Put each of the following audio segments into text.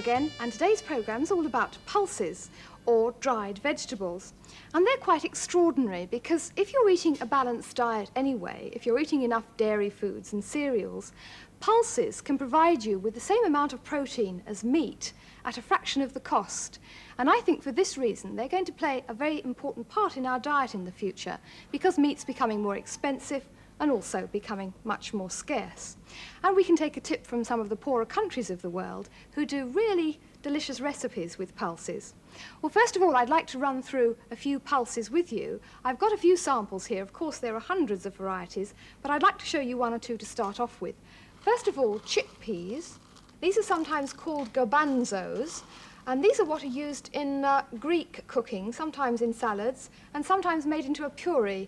again, and today's programme is all about pulses, or dried vegetables. And they're quite extraordinary because if you're eating a balanced diet anyway, if you're eating enough dairy foods and cereals, pulses can provide you with the same amount of protein as meat at a fraction of the cost. And I think for this reason they're going to play a very important part in our diet in the future because meat's becoming more expensive and also becoming much more scarce. And we can take a tip from some of the poorer countries of the world who do really delicious recipes with pulses. Well, first of all, I'd like to run through a few pulses with you. I've got a few samples here. Of course, there are hundreds of varieties, but I'd like to show you one or two to start off with. First of all, chickpeas. These are sometimes called garbanzos, and these are what are used in Greek cooking, sometimes in salads, and sometimes made into a puree,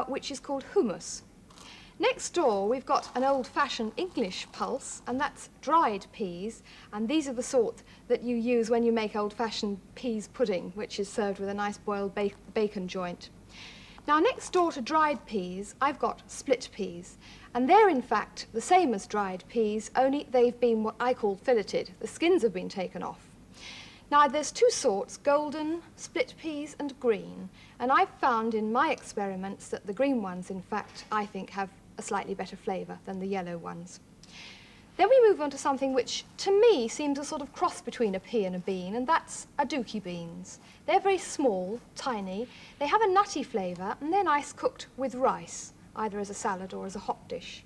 which is called hummus. Next door, we've got an old-fashioned English pulse, and that's dried peas, and these are the sort that you use when you make old-fashioned peas pudding, which is served with a nice boiled bacon joint. Now, next door to dried peas, I've got split peas, and they're in fact the same as dried peas, only they've been what I call filleted. The skins have been taken off. Now, there's two sorts, golden, split peas, and green, and I've found in my experiments that the green ones, in fact, I think have a slightly better flavour than the yellow ones. Then we move on to something which, to me, seems a sort of cross between a pea and a bean, and that's aduki beans. They're very small, tiny, they have a nutty flavour, and they're nice cooked with rice, either as a salad or as a hot dish.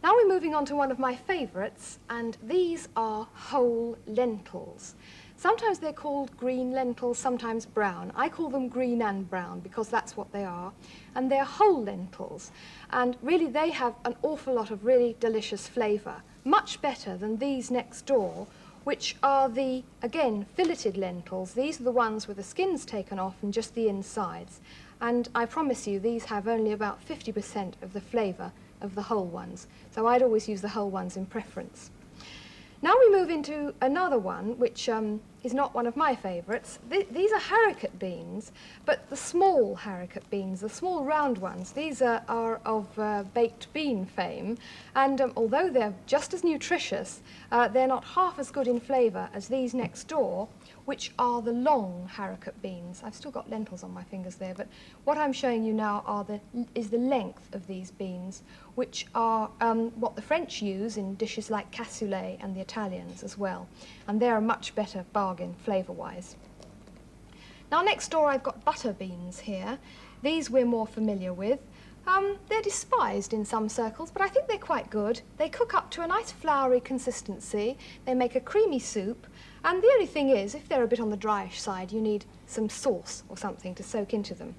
Now we're moving on to one of my favourites, and these are whole lentils. Sometimes they're called green lentils, sometimes brown. I call them green and brown because that's what they are. And they're whole lentils. And really they have an awful lot of really delicious flavour, much better than these next door, which are the, again, filleted lentils. These are the ones with the skins taken off and just the insides. And I promise you, these have only about 50% of the flavour of the whole ones. So I'd always use the whole ones in preference. Now we move into another one, which is not one of my favourites. These are haricot beans, but the small haricot beans, the small round ones, these are of baked bean fame, and although they're just as nutritious, they're not half as good in flavour as these next door, which are the long haricot beans. I've still got lentils on my fingers there, but what I'm showing you now is the length of these beans, which are what the French use in dishes like cassoulet and the Italians as well. And they're a much better bargain flavour-wise. Now next door I've got butter beans here. These we're more familiar with. They're despised in some circles, but I think they're quite good. They cook up to a nice floury consistency. They make a creamy soup. And the only thing is, if they're a bit on the dryish side, you need some sauce or something to soak into them.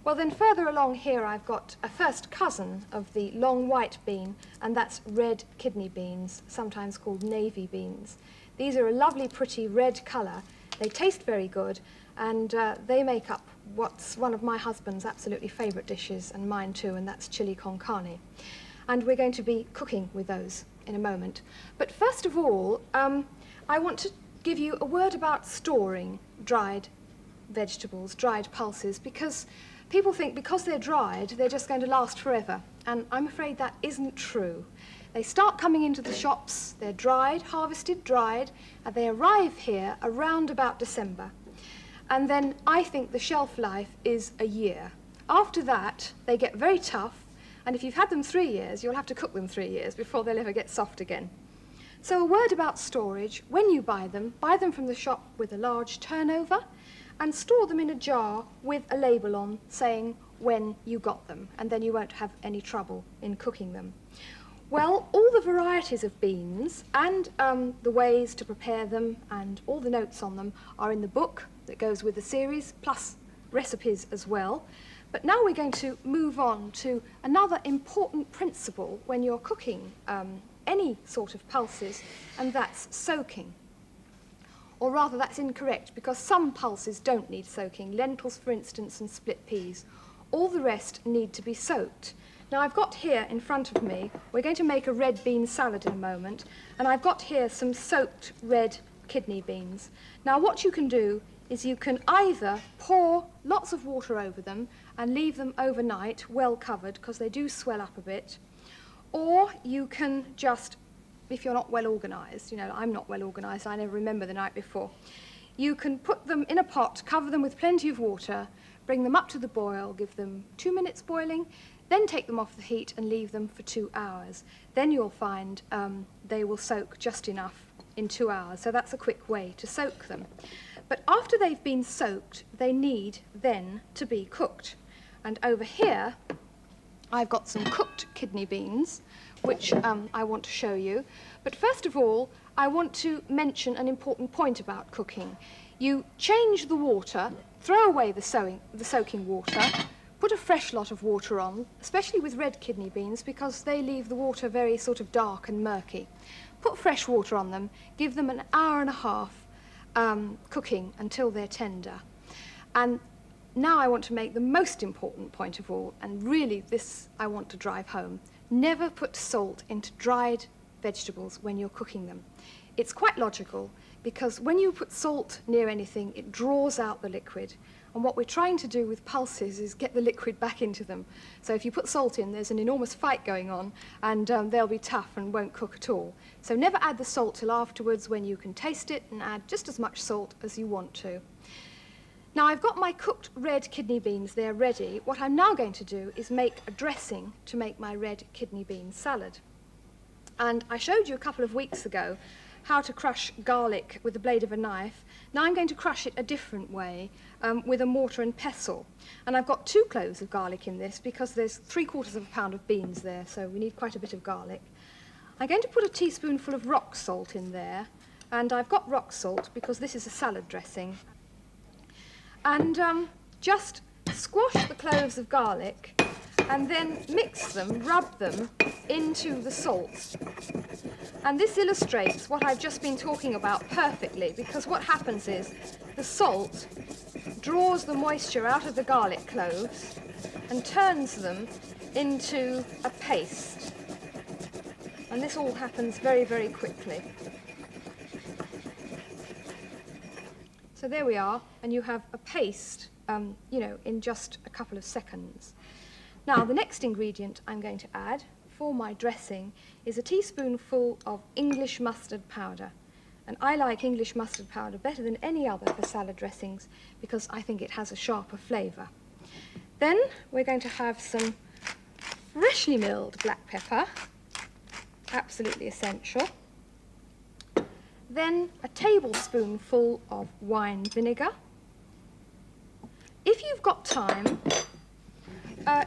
Well, then further along here I've got a first cousin of the long white bean, and that's red kidney beans, sometimes called navy beans. These are a lovely, pretty red colour. They taste very good, and they make up what's one of my husband's absolutely favourite dishes, and mine too, and that's chili con carne. And we're going to be cooking with those in a moment. But first of all, I want to give you a word about storing dried vegetables, dried pulses, because people think because they're dried, they're just going to last forever. And I'm afraid that isn't true. They start coming into the shops, they're dried, harvested, dried, and they arrive here around about December. And then I think the shelf life is a year. After that, they get very tough, and if you've had them 3 years, you'll have to cook them 3 years before they'll ever get soft again. So a word about storage. When you buy them from the shop with a large turnover and store them in a jar with a label on saying when you got them, and then you won't have any trouble in cooking them. Well, all the varieties of beans and the ways to prepare them and all the notes on them are in the book that goes with the series, plus recipes as well. But now we're going to move on to another important principle when you're cooking any sort of pulses, and that's soaking. Or rather, that's incorrect, because some pulses don't need soaking. Lentils, for instance, and split peas. All the rest need to be soaked. Now, I've got here in front of me, we're going to make a red bean salad in a moment, and I've got here some soaked red kidney beans. Now, what you can do is you can either pour lots of water over them and leave them overnight, well covered, because they do swell up a bit, or you can just if you're not well organised, you know, I'm not well organised, I never remember the night before, you can put them in a pot, cover them with plenty of water, bring them up to the boil, give them 2 minutes boiling, then take them off the heat and leave them for 2 hours. Then you'll find they will soak just enough in 2 hours, so that's a quick way to soak them. But after they've been soaked, they need then to be cooked. And over here, I've got some cooked kidney beans, which I want to show you. But first of all, I want to mention an important point about cooking. You change the water, throw away the soaking water, put a fresh lot of water on, especially with red kidney beans, because they leave the water very sort of dark and murky. Put fresh water on them, give them an hour and a half cooking until they're tender. And now I want to make the most important point of all, and really this I want to drive home. Never put salt into dried vegetables when you're cooking them. It's quite logical, because when you put salt near anything, it draws out the liquid. And what we're trying to do with pulses is get the liquid back into them. So if you put salt in, there's an enormous fight going on, and they'll be tough and won't cook at all. So never add the salt till afterwards when you can taste it, and add just as much salt as you want to. Now I've got my cooked red kidney beans there ready. What I'm now going to do is make a dressing to make my red kidney bean salad. And I showed you a couple of weeks ago how to crush garlic with the blade of a knife. Now I'm going to crush it a different way with a mortar and pestle. And I've got 2 cloves of garlic in this because there's 3/4 pound of beans there, so we need quite a bit of garlic. I'm going to put a teaspoonful of rock salt in there, and I've got rock salt because this is a salad dressing. And just squash the cloves of garlic and then mix them, rub them into the salt. And this illustrates what I've just been talking about perfectly, because what happens is the salt draws the moisture out of the garlic cloves and turns them into a paste. And this all happens very, very quickly. So there we are, and you have a paste, you know, in just a couple of seconds. Now, the next ingredient I'm going to add for my dressing is a teaspoonful of English mustard powder. And I like English mustard powder better than any other for salad dressings because I think it has a sharper flavour. Then we're going to have some freshly milled black pepper, absolutely essential. Then a tablespoonful of wine vinegar. If you've got time,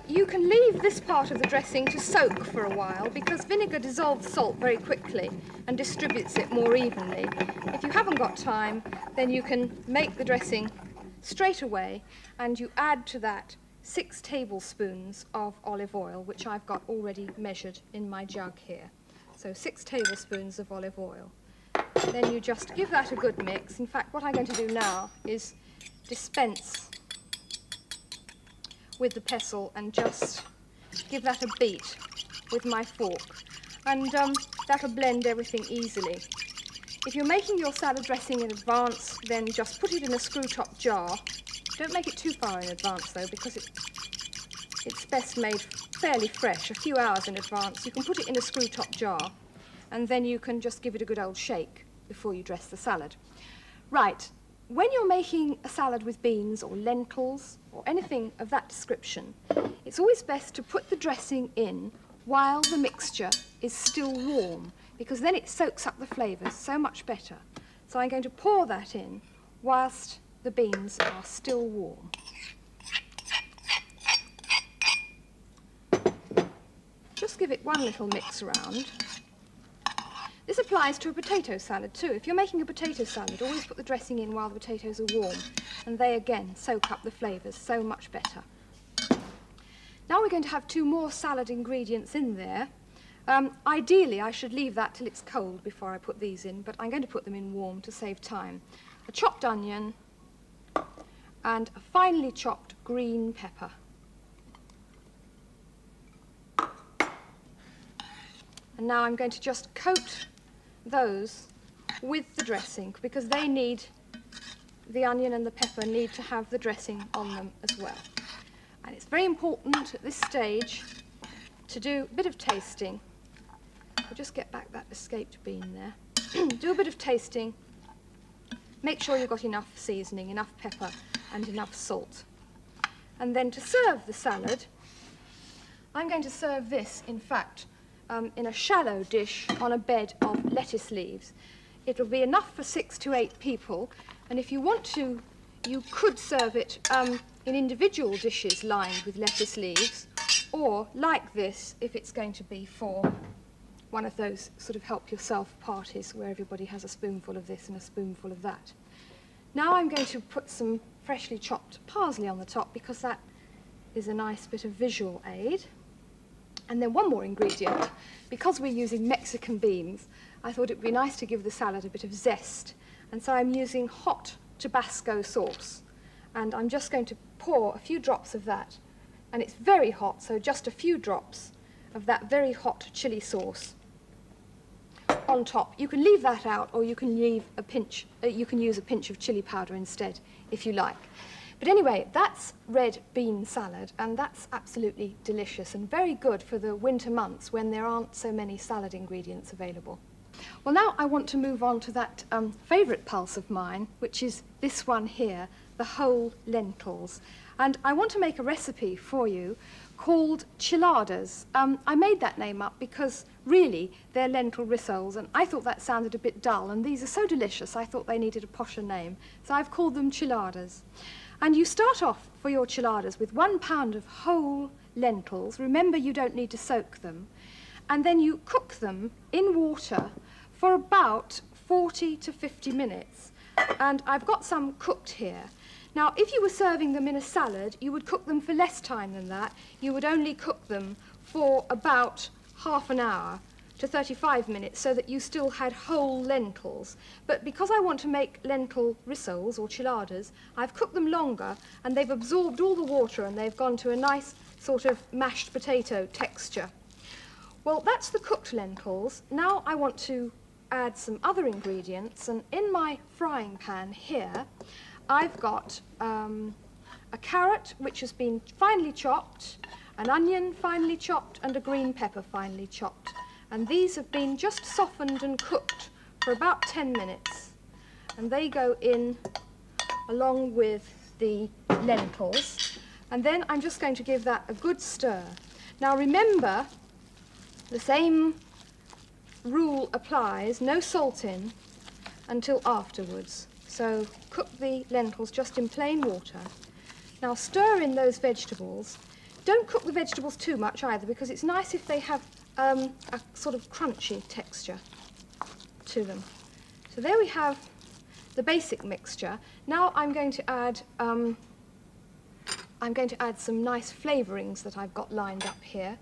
you can leave this part of the dressing to soak for a while because vinegar dissolves salt very quickly and distributes it more evenly. If you haven't got time, then you can make the dressing straight away and you add to that 6 tablespoons of olive oil, which I've got already measured in my jug here. So 6 tablespoons of olive oil. Then you just give that a good mix. In fact, what I'm going to do now is dispense with the pestle and just give that a beat with my fork. And that'll blend everything easily. If you're making your salad dressing in advance, then just put it in a screw-top jar. Don't make it too far in advance, though, because it's best made fairly fresh, a few hours in advance. You can put it in a screw-top jar, and then you can just give it a good old shake before you dress the salad. Right, when you're making a salad with beans or lentils or anything of that description, it's always best to put the dressing in while the mixture is still warm, because then it soaks up the flavours so much better. So I'm going to pour that in whilst the beans are still warm. Just give it one little mix around. This applies to a potato salad too. If you're making a potato salad, always put the dressing in while the potatoes are warm, and they again soak up the flavours so much better. Now we're going to have 2 more salad ingredients in there. Ideally, I should leave that till it's cold before I put these in, but I'm going to put them in warm to save time. A chopped onion and a finely chopped green pepper. And now I'm going to just coat those with the dressing because they need, the onion and the pepper need to have the dressing on them as well. And it's very important at this stage to do a bit of tasting I'll just get back that escaped bean there. Do a bit of tasting. Make sure you've got enough seasoning, enough pepper and enough salt. And then to serve the salad, I'm going to serve this, in fact, in a shallow dish on a bed of lettuce leaves. It'll be enough for 6 to 8 people, and if you want to, you could serve it in individual dishes lined with lettuce leaves, or like this, if it's going to be for one of those sort of help-yourself parties where everybody has a spoonful of this and a spoonful of that. Now I'm going to put some freshly chopped parsley on the top because that is a nice bit of visual aid. And then one more ingredient. Because we're using Mexican beans, I thought it would be nice to give the salad a bit of zest. And so I'm using hot Tabasco sauce. And I'm just going to pour a few drops of that. And it's very hot, so just a few drops of that very hot chili sauce on top. You can leave that out, or you can leave a pinch. You can use a pinch of chili powder instead, if you like. But anyway, that's red bean salad, and that's absolutely delicious and very good for the winter months when there aren't so many salad ingredients available. Well, now I want to move on to that favourite pulse of mine, which is this one here, the whole lentils. And I want to make a recipe for you called chiladas. I made that name up because really they're lentil rissoles, and I thought that sounded a bit dull, and these are so delicious I thought they needed a posher name. So I've called them chiladas. And you start off for your chiladas with 1 pound of whole lentils. Remember, you don't need to soak them. And then you cook them in water for about 40 to 50 minutes. And I've got some cooked here. Now, if you were serving them in a salad, you would cook them for less time than that. You would only cook them for about half an hour to 35 minutes so that you still had whole lentils. But because I want to make lentil rissoles or chiladas, I've cooked them longer and they've absorbed all the water and they've gone to a nice sort of mashed potato texture. Well, that's the cooked lentils. Now I want to add some other ingredients, and in my frying pan here I've got a carrot which has been finely chopped, an onion finely chopped, and a green pepper finely chopped. And these have been just softened and cooked for about 10 minutes. And they go in along with the lentils. And then I'm just going to give that a good stir. Now remember, the same rule applies, no salt in until afterwards. So cook the lentils just in plain water. Now stir in those vegetables. Don't cook the vegetables too much either, because it's nice if they have a sort of crunchy texture to them. So there we have the basic mixture. Now I'm going to add some nice flavourings that I've got lined up here.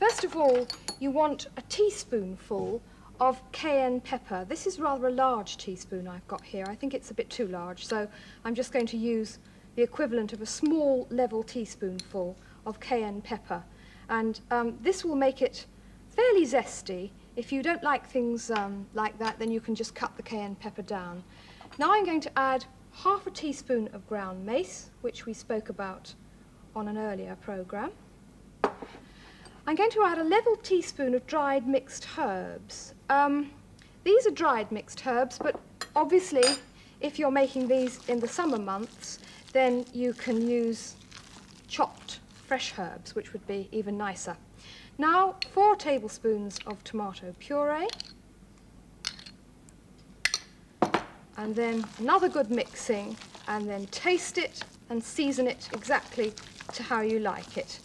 First of all, you want a teaspoonful of cayenne pepper. This is rather a large teaspoon I've got here. I think it's a bit too large, so I'm just going to use the equivalent of a small level teaspoonful of cayenne pepper. And this will make it fairly zesty. If you don't like things like that, then you can just cut the cayenne pepper down. Now I'm going to add half a teaspoon of ground mace, which we spoke about on an earlier programme. I'm going to add a level teaspoon of dried mixed herbs. These are dried mixed herbs, but obviously if you're making these in the summer months, then you can use chopped fresh herbs, which would be even nicer. Now 4 tablespoons of tomato puree, and then another good mixing, and then taste it and season it exactly to how you like it.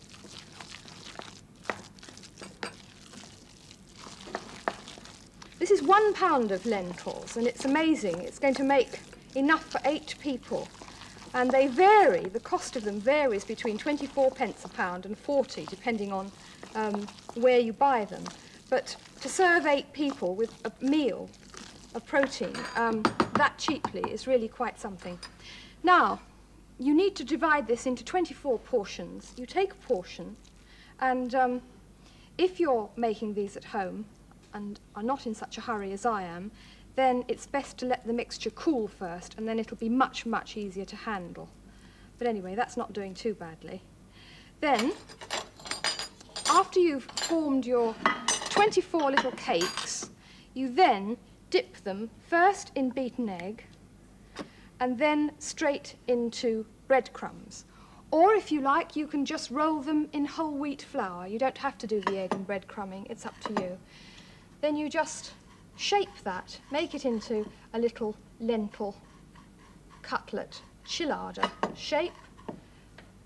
This is 1 pound of lentils, and it's amazing. It's going to make enough for 8 people. And they vary, the cost of them varies between 24p a pound and 40, depending on where you buy them. But to serve 8 people with a meal of protein that cheaply is really quite something. Now, you need to divide this into 24 portions. You take a portion, and if you're making these at home and are not in such a hurry as I am, then it's best to let the mixture cool first, and then it'll be much, much easier to handle. But anyway, that's not doing too badly. Then, after you've formed your 24 little cakes, you then dip them first in beaten egg and then straight into breadcrumbs. Or if you like, you can just roll them in whole wheat flour. You don't have to do the egg and breadcrumbing, it's up to you. Then you just shape that, make it into a little lentil cutlet chilada shape.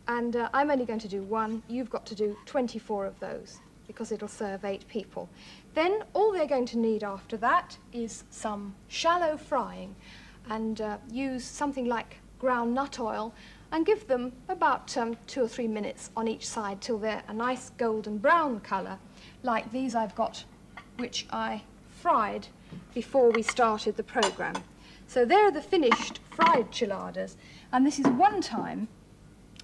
And I'm only going to do one. You've got to do 24 of those because it'll serve 8 people. Then all they're going to need after that is some shallow frying, and use something like ground nut oil and give them about 2 or 3 minutes on each side till they're a nice golden brown colour, like these I've got, which I fried before we started the programme. So there are the finished fried chiladas, and this is one time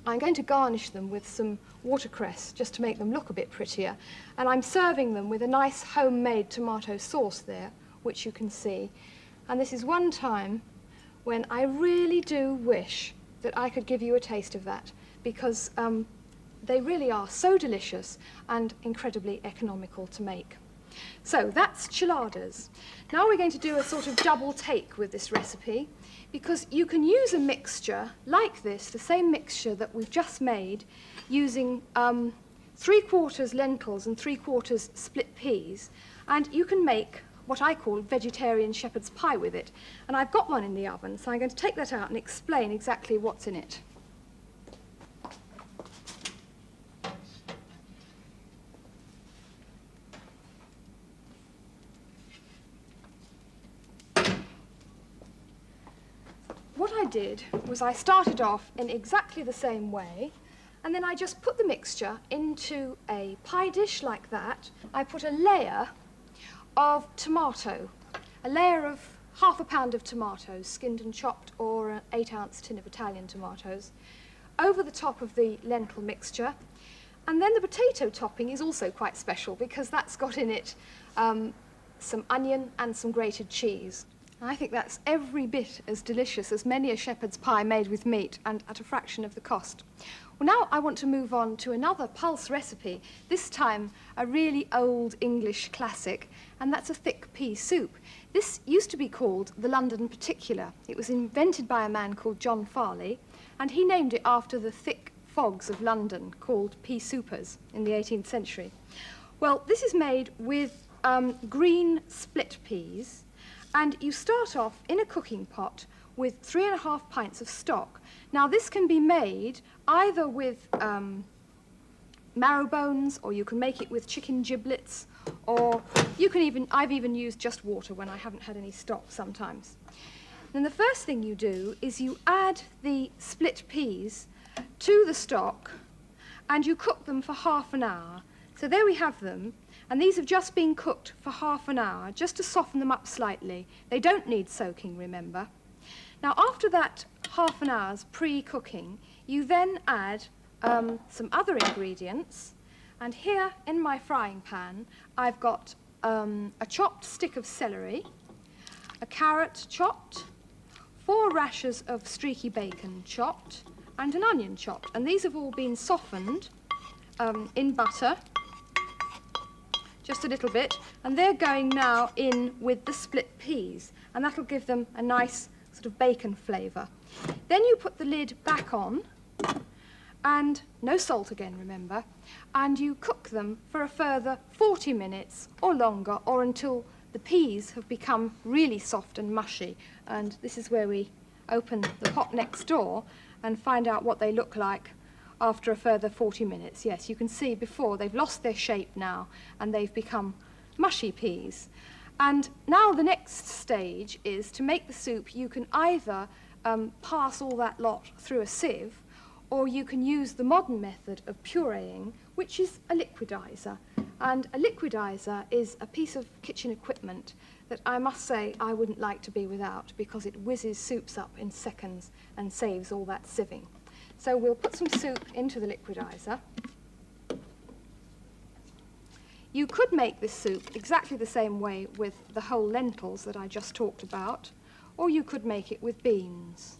I'm going to garnish them with some watercress just to make them look a bit prettier, and I'm serving them with a nice homemade tomato sauce there, which you can see. And this is one time when I really do wish that I could give you a taste of that, because they really are so delicious and incredibly economical to make. So that's chiladas. Now we're going to do a sort of double take with this recipe, because you can use a mixture like this, the same mixture that we've just made, using 3/4 lentils and 3/4 split peas, and you can make what I call vegetarian shepherd's pie with it. And I've got one in the oven, so I'm going to take that out and explain exactly what's in it. What I did was I started off in exactly the same way, and then I just put the mixture into a pie dish like that. I put a layer of tomato, a layer of 1/2 pound of tomatoes, skinned and chopped, or an 8-ounce tin of Italian tomatoes, over the top of the lentil mixture. And then the potato topping is also quite special, because that's got in it some onion and some grated cheese. I think that's every bit as delicious as many a shepherd's pie made with meat, and at a fraction of the cost. Well, now I want to move on to another pulse recipe, this time a really old English classic, and that's a thick pea soup. This used to be called the London Particular. It was invented by a man called John Farley, and he named it after the thick fogs of London, called pea soupers, in the 18th century. Well, this is made with green split peas, and you start off in a cooking pot with 3½ pints of stock. Now, this can be made either with marrow bones, or you can make it with chicken giblets, or you can I've even used just water when I haven't had any stock sometimes. Then the first thing you do is you add the split peas to the stock, and you cook them for 1/2 hour. So there we have them. And these have just been cooked for 1/2 hour, just to soften them up slightly. They don't need soaking, remember. Now, after that 1/2 hour's pre-cooking, you then add some other ingredients. And here in my frying pan, I've got a chopped stick of celery, a carrot chopped, 4 rashers of streaky bacon chopped, and an onion chopped. And these have all been softened in butter, just a little bit, and they're going now in with the split peas, and that'll give them a nice sort of bacon flavour. Then you put the lid back on, and no salt again, remember, and you cook them for a further 40 minutes or longer, or until the peas have become really soft and mushy. And this is where we open the pot next door and find out what they look like after a further 40 minutes. Yes, you can see before they've lost their shape now, and they've become mushy peas. And now the next stage is to make the soup. You can either pass all that lot through a sieve, or you can use the modern method of pureeing, which is a liquidizer. And a liquidizer is a piece of kitchen equipment that I must say I wouldn't like to be without, because it whizzes soups up in seconds and saves all that sieving. So we'll put some soup into the liquidizer. You could make this soup exactly the same way with the whole lentils that I just talked about, or you could make it with beans.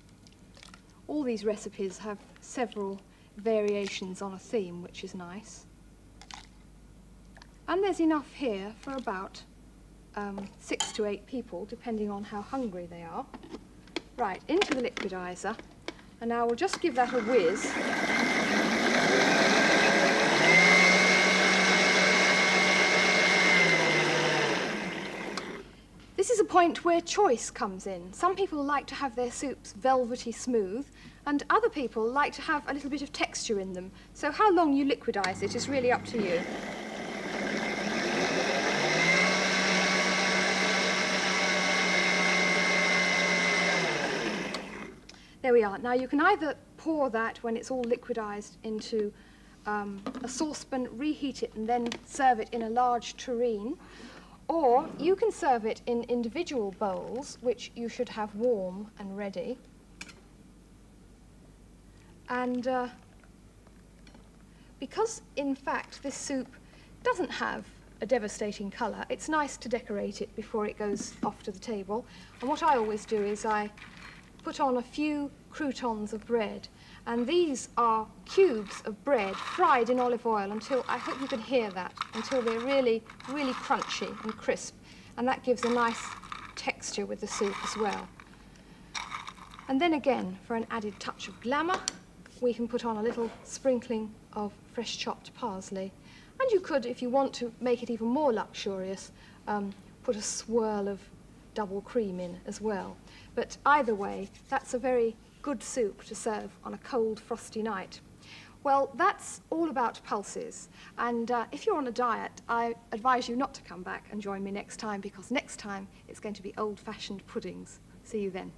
All these recipes have several variations on a theme, which is nice. And there's enough here for about 6 to 8 people, depending on how hungry they are. Right, into the liquidizer. And now we'll just give that a whiz. This is a point where choice comes in. Some people like to have their soups velvety smooth, and other people like to have a little bit of texture in them. So how long you liquidize it is really up to you. There we are. Now you can either pour that when it's all liquidized into a saucepan, reheat it and then serve it in a large tureen, or you can serve it in individual bowls, which you should have warm and ready. And because, in fact, this soup doesn't have a devastating colour, it's nice to decorate it before it goes off to the table. And what I always do is I put on a few croutons of bread. And these are cubes of bread fried in olive oil until, I hope you can hear that, until they're really, really crunchy and crisp. And that gives a nice texture with the soup as well. And then again, for an added touch of glamour, we can put on a little sprinkling of fresh chopped parsley. And you could, if you want to make it even more luxurious, put a swirl of double cream in as well. But either way, that's a very good soup to serve on a cold, frosty night. Well, that's all about pulses. And if you're on a diet, I advise you not to come back and join me next time, because next time it's going to be old-fashioned puddings. See you then.